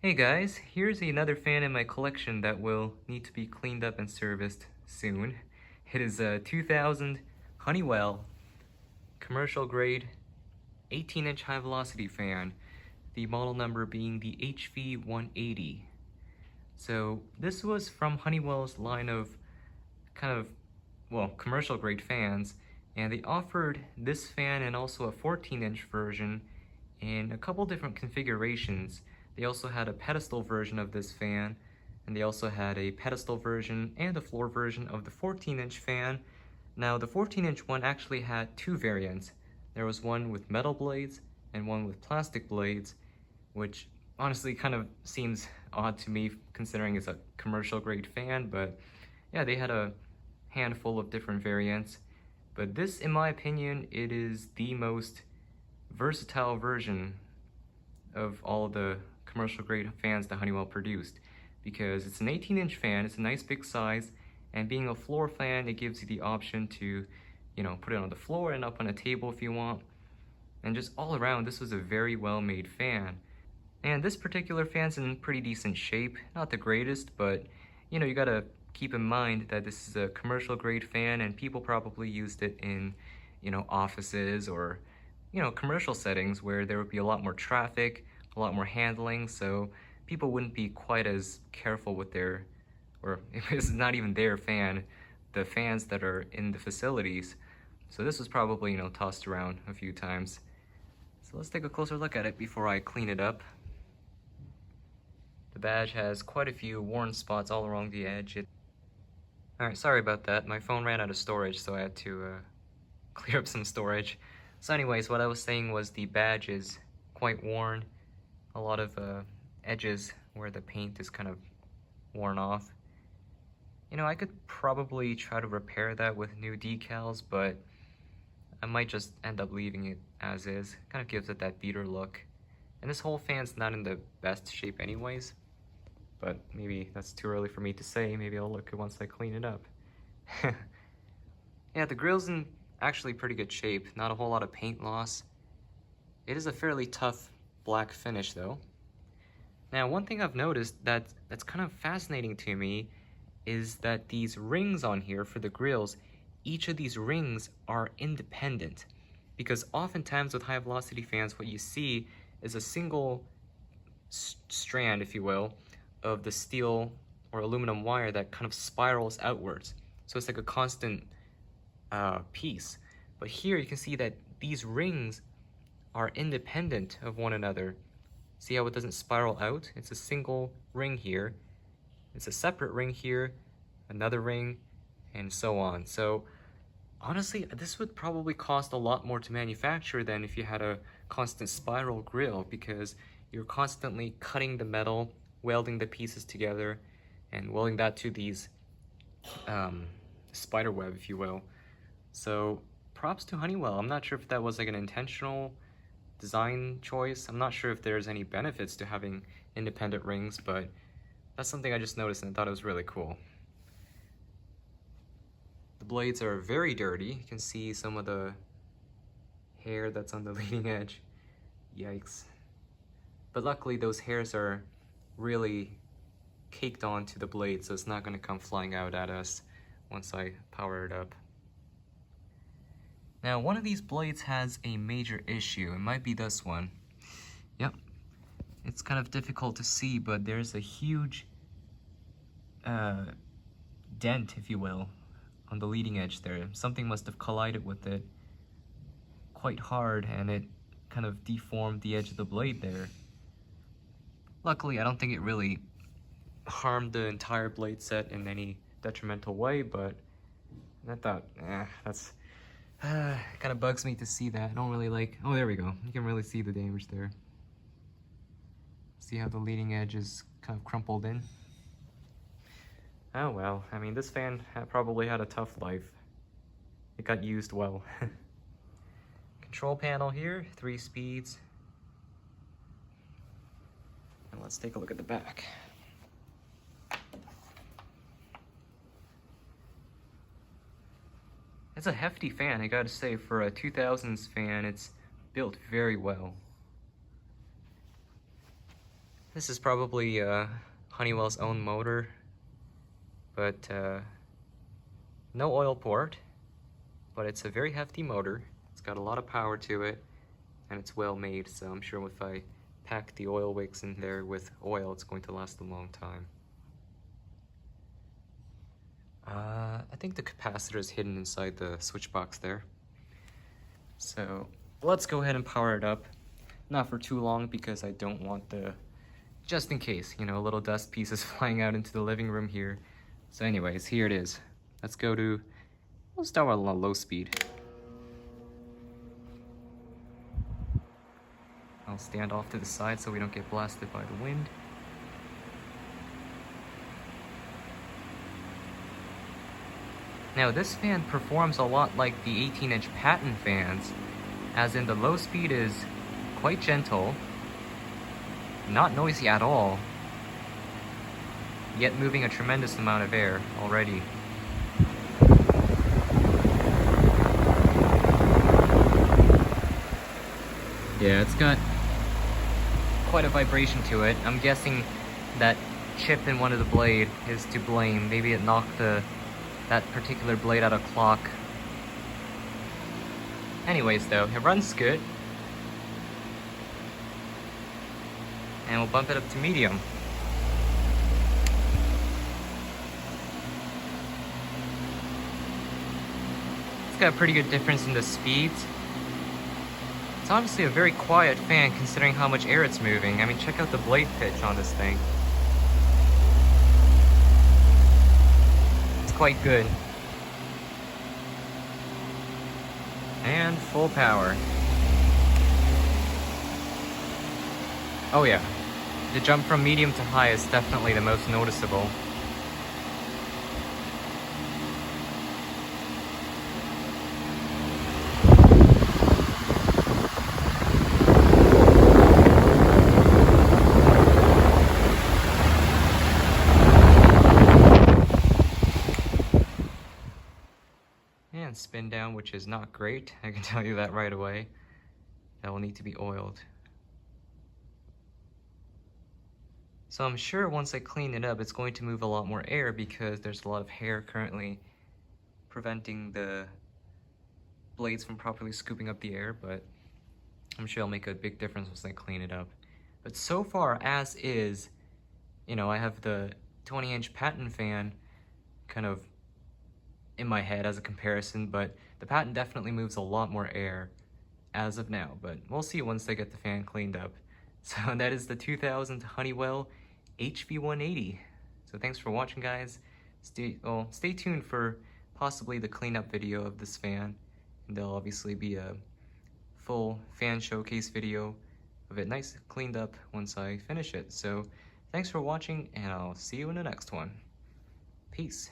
Hey guys, here's another fan in my collection that will need to be cleaned up and serviced soon. It is a 2000 Honeywell commercial grade 18-inch high velocity fan, the model number being the HV180. So this was from Honeywell's line of commercial grade fans, and they offered this fan and also a 14-inch version in a couple different configurations. They also had a pedestal version of this fan, and they also had a pedestal version and a floor version of the 14-inch fan. Now, the 14-inch one actually had two variants. There was one with metal blades and one with plastic blades, which honestly kind of seems odd to me considering it's a commercial grade fan, but yeah, they had a handful of different variants. But this, in my opinion, it is the most versatile version of all the commercial grade fans that Honeywell produced, because it's an 18-inch fan, it's a nice big size, and being a floor fan, it gives you the option to, put it on the floor and up on a table if you want. And just all around, this was a very well-made fan. And this particular fan's in pretty decent shape, not the greatest, but you gotta keep in mind that this is a commercial grade fan and people probably used it in, offices or, commercial settings where there would be a lot more traffic, a lot more handling, so people wouldn't be quite as careful with or if it's not even their fan, the fans that are in the facilities. So this was probably, tossed around a few times. So let's take a closer look at it before I clean it up. The badge has quite a few worn spots all along the edge. Alright, sorry about that. My phone ran out of storage, so I had to clear up some storage. So anyways, what I was saying was the badge is quite worn. A lot of edges where the paint is kind of worn off. I could probably try to repair that with new decals, but I might just end up leaving it as is. Kind of gives it that beater look. And this whole fan's not in the best shape anyways, but maybe that's too early for me to say. Maybe I'll look at once I clean it up. Yeah, the grill's in actually pretty good shape. Not a whole lot of paint loss. It is a fairly tough black finish though. Now, one thing I've noticed that's kind of fascinating to me is that these rings on here for the grills, each of these rings are independent. Because oftentimes with high velocity fans, what you see is a single strand, if you will, of the steel or aluminum wire that kind of spirals outwards. So it's like a constant piece. But here you can see that these rings are independent of one another. See how it doesn't spiral out? It's a single ring here. It's a separate ring here, another ring, and so on. So honestly, this would probably cost a lot more to manufacture than if you had a constant spiral grill, because you're constantly cutting the metal, welding the pieces together, and welding that to these spider web, if you will. So props to Honeywell. I'm not sure if that was like an intentional design choice. I'm not sure if there's any benefits to having independent rings, but that's something I just noticed and I thought it was really cool. The blades are very dirty. You can see some of the hair that's on the leading edge. Yikes. But luckily those hairs are really caked onto the blade, so it's not going to come flying out at us once I power it up. Now, one of these blades has a major issue. It might be this one. Yep. It's kind of difficult to see, but there's a huge dent, if you will, on the leading edge there. Something must have collided with it quite hard, and it kind of deformed the edge of the blade there. Luckily, I don't think it really harmed the entire blade set in any detrimental way, but I thought, that's kind of bugs me to see that. I don't really like, oh, there we go. You can really see the damage there. See how the leading edge is kind of crumpled in? Oh well, I mean, this fan probably had a tough life. It got used well. Control panel here, 3 speeds. And let's take a look at the back. It's a hefty fan, I gotta say. For a 2000s fan, it's built very well. This is probably Honeywell's own motor, but no oil port, but it's a very hefty motor. It's got a lot of power to it, and it's well made, so I'm sure if I pack the oil wicks in there with oil, it's going to last a long time. I think the capacitor is hidden inside the switch box there. So let's go ahead and power it up. Not for too long because I don't want just in case, you know, little dust pieces flying out into the living room here. So anyways, here it is. We'll start on a low speed. I'll stand off to the side so we don't get blasted by the wind. Now this fan performs a lot like the 18-inch patent fans, as in the low speed is quite gentle, not noisy at all, yet moving a tremendous amount of air already. Yeah, it's got quite a vibration to it. I'm guessing that chip in one of the blade is to blame. Maybe it knocked that particular blade out of clock. Anyways though, it runs good. And we'll bump it up to medium. It's got a pretty good difference in the speeds. It's honestly a very quiet fan considering how much air it's moving. I mean, check out the blade pitch on this thing. It's quite good. And full power. Oh yeah, the jump from medium to high is definitely the most noticeable. And spin down, which is not great, I can tell you that right away. That will need to be oiled. So I'm sure once I clean it up, it's going to move a lot more air because there's a lot of hair currently preventing the blades from properly scooping up the air, but I'm sure it'll make a big difference once I clean it up. But so far, as is, you know, I have the 20-inch patent fan kind of in my head as a comparison, but the patent definitely moves a lot more air as of now, but we'll see once I get the fan cleaned up. So that is the 2000 Honeywell HV180. So thanks for watching, guys. Stay tuned for possibly the cleanup video of this fan, and there'll obviously be a full fan showcase video of it nice cleaned up once I finish it. So thanks for watching, and I'll see you in the next one. Peace.